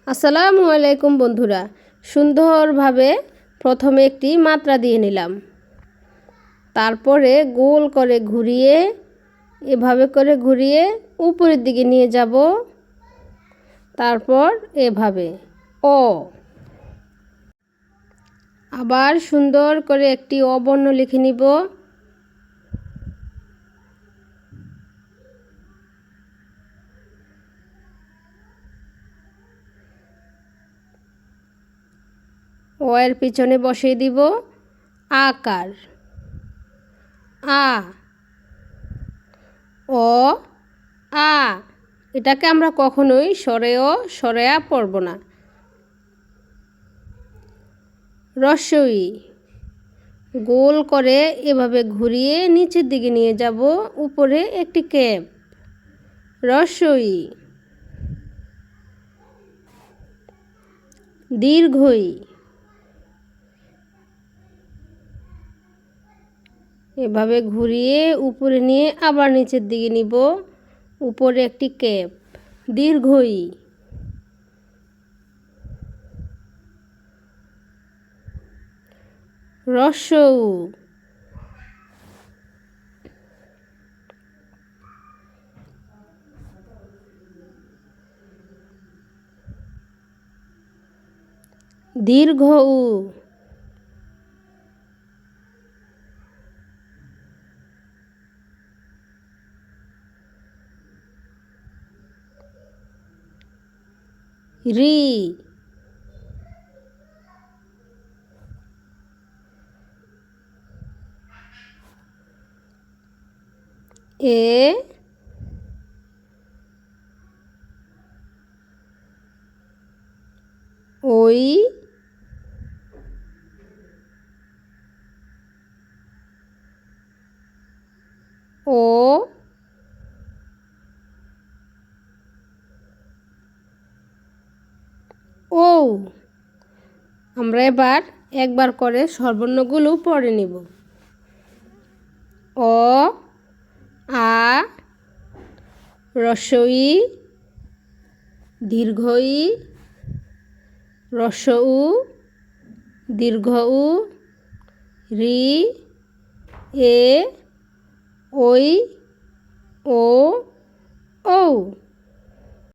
আসসালামু আলাইকুম বন্ধুরা, সুন্দরভাবে প্রথমে একটি মাত্রা দিয়ে নিলাম, তারপরে গোল করে ঘুরিয়ে এভাবে করে ঘুরিয়ে উপরের দিকে নিয়ে যাব, তারপর এভাবে অ, আবার সুন্দর করে একটি অ বর্ণ লিখে নিব। ও এর পিছনে বসিয়ে দিব আকার আ, অ আ। এটাকে আমরা কখনোই সরেয়া পড়ব না। রস্বই, গোল করে এভাবে ঘুরিয়ে নিচের দিকে নিয়ে যাব, উপরে একটি ক্যাপ। রস্বই। দীর্ঘই, এভাবে ঘুরিয়ে উপরে নিয়ে আবার নিচের দিকে নিব, উপরে একটি ক্যাপ। দীর্ঘই। রস্বউ, দীর্ঘ উ, রি, এ, ওই, ও, ও। আমরা এবার একবার করে স্বরবর্ণগুলো পড়ে নিব। অ, আ, রস্বই, দীর্ঘই, রস্বউ, দীর্ঘ উ, রি, এ, ওই, ও, ঔ।